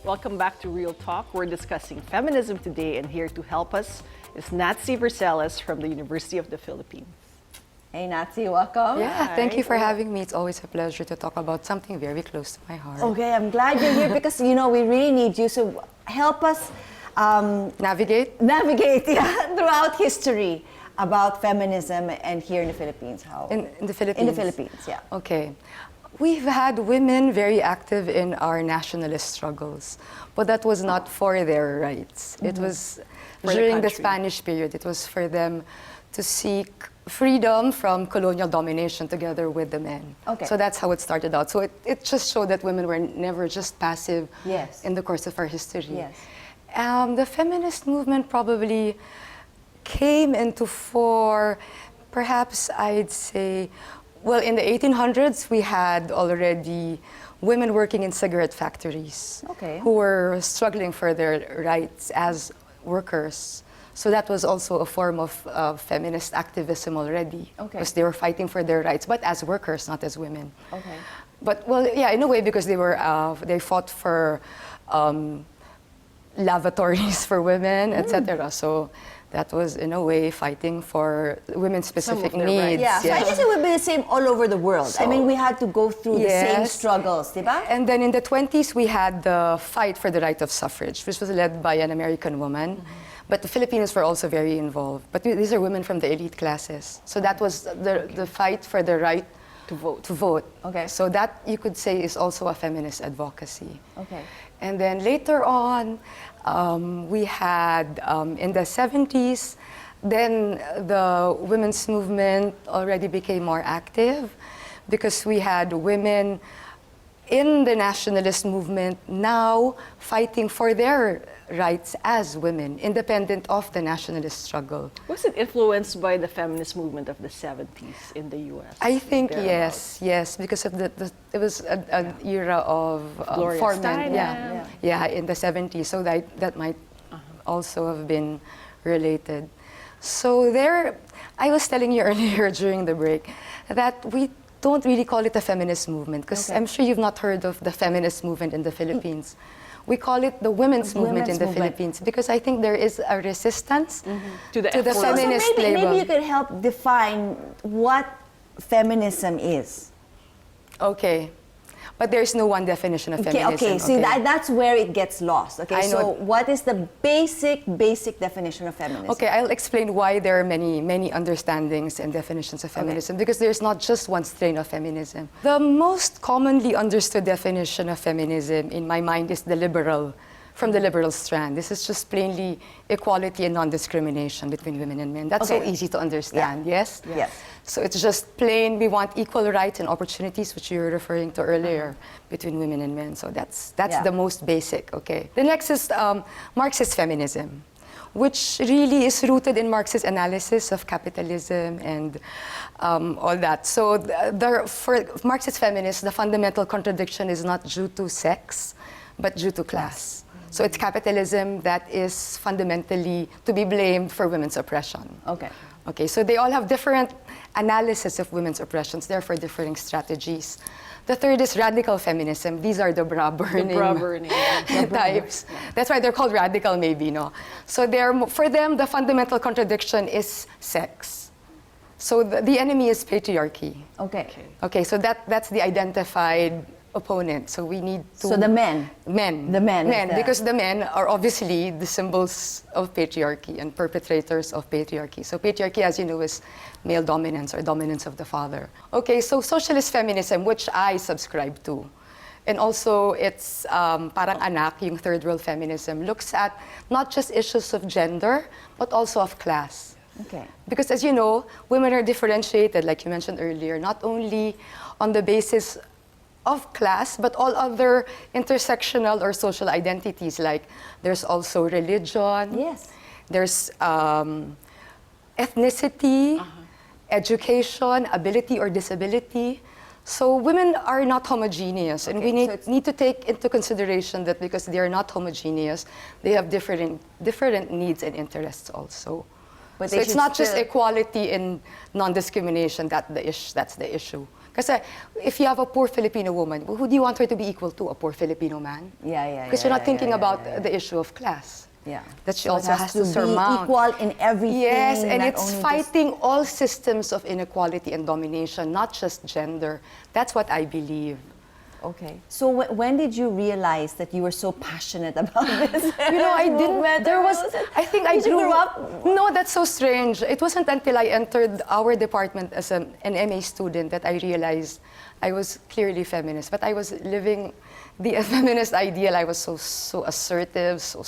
Welcome back to Real Talk. We're discussing feminism today, and here to help us is Myrza Sison from the University of the Philippines. Hey, Natsi, welcome. Yeah, thank you for having me. It's always a pleasure to talk about something very close to my heart. Okay, I'm glad you're here because, we really need you. So help us Navigate throughout history about feminism and here in the Philippines. How? in the Philippines. In the Philippines, yeah. Okay. We've had women very active in our nationalist struggles, but that was not for their rights. It was during the Spanish period. It was for them to seek freedom from colonial domination together with the men. Okay. So that's how it started out. So it just showed that women were never just passive in the course of our history. Yes. The feminist movement probably came into fore, perhaps I'd say, well, in the 1800s, we had already women working in cigarette factories who were struggling for their rights as workers. So that was also a form of feminist activism already, because they were fighting for their rights, but as workers, not as women. Okay. But, well, yeah, in a way, because they fought for lavatories for women, etc. So that was, in a way, fighting for women's specific needs. Yeah, so I guess it would be the same all over the world. So, I mean, we had to go through the same struggles, diba? And then in the 20s, we had the fight for the right of suffrage, which was led by an American woman. But the Filipinos were also very involved. But these are women from the elite classes. So that was the fight for the right to vote. Okay. So that, you could say, is also a feminist advocacy. Okay. And then later on, we had, in the 70s, then the women's movement already became more active because we had women in the nationalist movement now fighting for their rights as women, independent of the nationalist struggle. Was it influenced by the feminist movement of the 70s in the U.S.? I think yes, because of it was an era of Steinem. In the 70s, so that might also have been related. So there, I was telling you earlier during the break that we don't really call it a feminist movement, because I'm sure you've not heard of the feminist movement in the Philippines. We call it the women's movement in the Philippines because I think there is a resistance to the feminist label. Maybe you could help define what feminism is. Okay. But there's no one definition of feminism. Okay, see, that's where it gets lost. Okay, so what is the basic definition of feminism? Okay, I'll explain why there are many understandings and definitions of feminism, because there's not just one strain of feminism. The most commonly understood definition of feminism, in my mind, is from the liberal strand. This is just plainly equality and non-discrimination between women and men. That's so easy to understand, yes? Yes. So it's just plain, we want equal rights and opportunities, which you were referring to earlier, between women and men. So that's the most basic, okay? The next is Marxist feminism, which really is rooted in Marxist analysis of capitalism and all that. So for Marxist feminists, the fundamental contradiction is not due to sex, but due to class. So it's capitalism that is fundamentally to be blamed for women's oppression. Okay, so they all have different analysis of women's oppressions, therefore differing strategies. The third is radical feminism. These are the bra-burning types. That's why they're called radical, maybe, no? So for them, the fundamental contradiction is sex. So the enemy is patriarchy. Okay, so that's the identified opponent. So we need to... So the men. The men, because the men are obviously the symbols of patriarchy and perpetrators of patriarchy. So patriarchy, as you know, is male dominance or dominance of the father. Okay, so socialist feminism, which I subscribe to, and also it's parang anak, yung third world feminism, looks at not just issues of gender, but also of class. Because as you know, women are differentiated, like you mentioned earlier, not only on the basis of class, but all other intersectional or social identities, like there's also religion, there's ethnicity, education, ability or disability. So women are not homogeneous, and we need to take into consideration that because they are not homogeneous, they have different needs and interests also. But so it's not just equality and non-discrimination that's the issue. Kasi if you have a poor Filipino woman, who do you want her to be equal to? A poor Filipino man? Yeah. Because you're not thinking about the issue of class. Yeah. That she So also it has to to surmount. be equal in everything. Yes, and not it's only fighting all systems of inequality and domination, not just gender. That's what I believe. Okay. So when did you realize that you were so passionate about this? I didn't. There was. I think I Did you grew grow up? No, that's so strange. It wasn't until I entered our department as an MA student that I realized I was clearly feminist. But I was living the feminist ideal. I was so assertive, so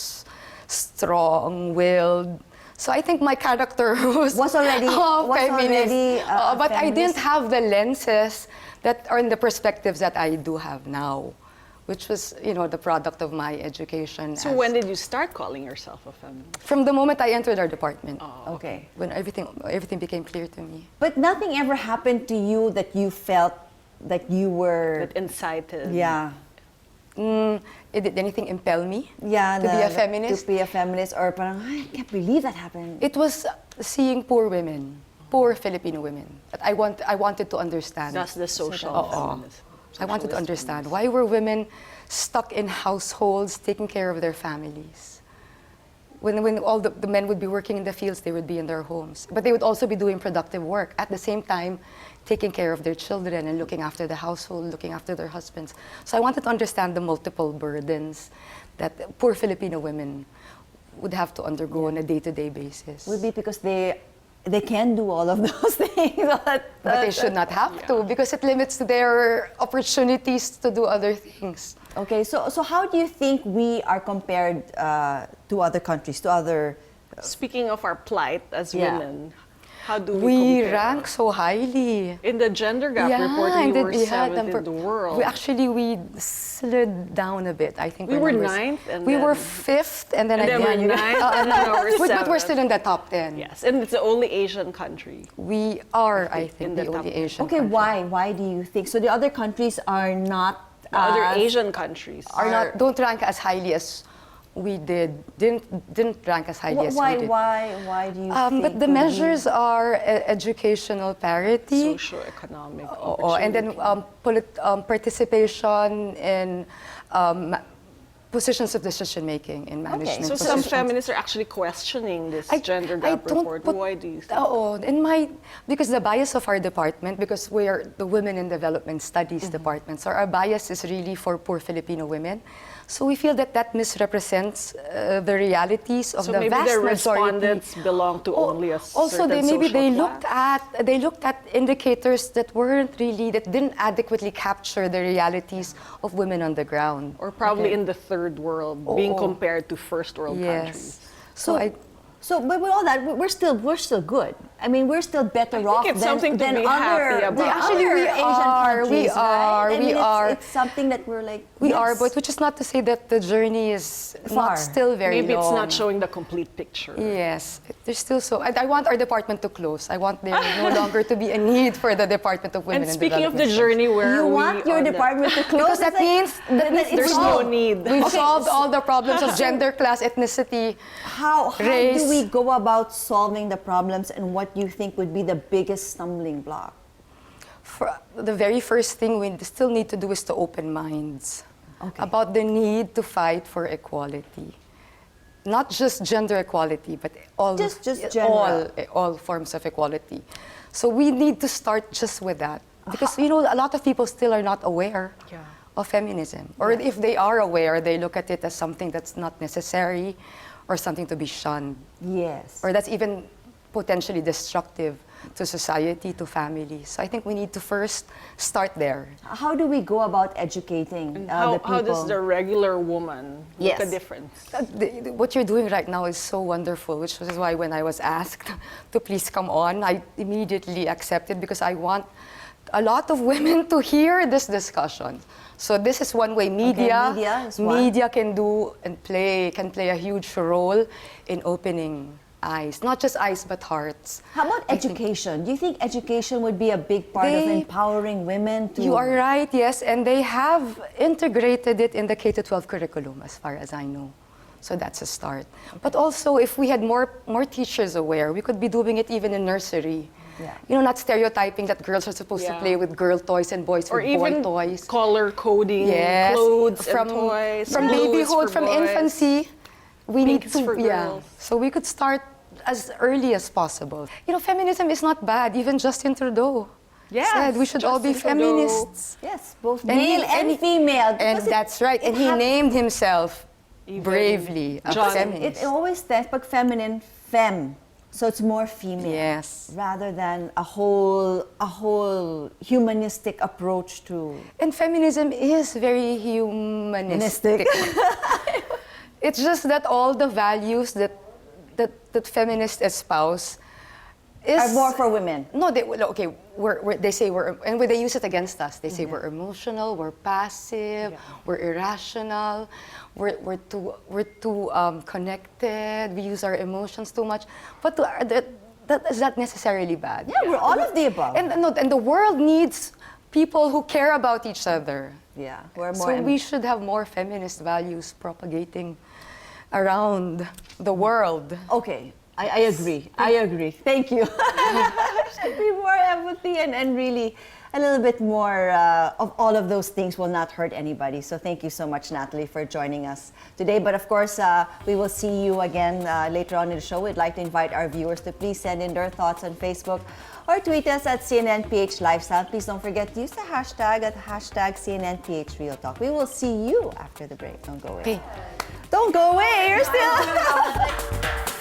strong-willed. So I think my character was already feminist. But I feminist. didn't have the lenses that are in the perspectives that I do have now, which was, the product of my education. So when did you start calling yourself a feminist? From the moment I entered our department, Okay. when everything became clear to me. But nothing ever happened to you that you felt that you were. That incited. Yeah. Did anything impel me Yeah. to be a feminist? To be a feminist, or parang, I can't believe that happened. It was seeing poor women, poor Filipino women, that I wanted to understand. That's the social feminism. I wanted to Socialist understand why were women stuck in households taking care of their families. When all the men would be working in the fields, they would be in their homes. But they would also be doing productive work at the same time, taking care of their children and looking after the household, looking after their husbands. So I wanted to understand the multiple burdens that poor Filipino women would have to undergo on a day-to-day basis. Would be because they can do all of those things. But they should not have to, because it limits their opportunities to do other things. Okay, so how do you think we are compared to other countries, to other? Speaking of our plight as Yeah. women, how do we We compare? rank so highly. In the gender gap report, we were seventh in the world. We slid down a bit. I think We our were numbers- ninth, and we then- were fifth, and then And then again. we're ninth, and then we're but we're seventh. still in the top 10. Yes, and it's the only Asian country. We are, I In think, the the only top- Asian Okay, country. why? Why do you think? So the other countries are not. The other as- Asian countries Don't rank as highly as we did. Didn't rank as highly as we did. Why do you think? But the would we- measures are educational parity. Socioeconomic. And then participation in positions of decision making in management. So some positions. feminists are actually questioning this gender gap report. Why do you think? Because the bias of our department, because we are the Women in Development Studies department, so our bias is really for poor Filipino women. So we feel that misrepresents the realities of So the maybe vast the majority. respondents belong to only a Also, certain they social looked at indicators that didn't adequately capture the realities of women on the ground. Or probably in the third world, being compared to first world countries. So, but with all that, we're still good. I mean, we're still better off it's than, something to than be other, happy about. than Actually, other we Asian are, countries, we are, right? I we mean, are. It's something that we're like. We yes. are, but which is not to say that the journey is Far. not still very Maybe it's long. not showing the complete picture. Yes, there's still so. I want our department to close. I want there no longer to be a need for the Department of Women And and speaking of the Development journey where You we want your on the- department to close? Because that It's like- means it's there's solved. no need. We've Okay, solved all the problems of gender, class, ethnicity. How race. do we go about solving the problems, and what you think would be the biggest stumbling block? The very first thing we still need to do is to open minds about the need to fight for equality. Not just gender equality, but all Just general. all forms of equality. So we need to start just with that. Because, a lot of people still are not aware of feminism. Or if they are aware, they look at it as something that's not necessary or something to be shunned. Yes. Or that's even potentially destructive to society, to families. So I think we need to first start there. How do we go about educating the people? How does the regular woman Yes. make a difference? What you're doing right now is so wonderful, which is why when I was asked to please come on, I immediately accepted because I want a lot of women to hear this discussion. So this is one way media is one. media can do and can play a huge role in opening eyes, not just eyes but hearts. How about education? Do you think education would be a big part of empowering women to? You are right, yes, and they have integrated it in the K-12 curriculum, as far as I know. So that's a start. But also, if we had more teachers aware, we could be doing it even in nursery. You know, not stereotyping that girls are supposed to play with girl toys and boys Or with even boy toys. color coding clothes and toys. From blues babyhood, for from boys. infancy, we Pinks need to for girls. So we could start as early as possible. You know, feminism is not bad. Even Justin Trudeau said we should all be Justin Trudeau. feminists. Yes, both And male and female. And Because that's right. And he named himself bravely a John. feminist. it always stands pag feminine, femme. So it's more female. Yes. Rather than a whole humanistic approach to And feminism is very humanistic. It's just that all the values that feminists espouse is are more for women. No, they say and when they use it against us, they say we're emotional, we're passive, we're irrational, we're too connected, we use our emotions too much. But that is not necessarily bad. Yeah, we're all of the above. And the world needs people who care about each other. Yeah, we're more. So we should have more feminist values propagating around the world. Okay, I agree. I agree. Thank you. Should be more empathy and really a little bit more of all of those things will not hurt anybody. So thank you so much, Natalie, for joining us today. But of course, we will see you again later on in the show. We'd like to invite our viewers to please send in their thoughts on Facebook or tweet us at CNNPH Lifestyle. Please don't forget to use the hashtag at #CNNPH Real Talk. We will see you after the break. Don't go away. Okay. Don't go away. You're still.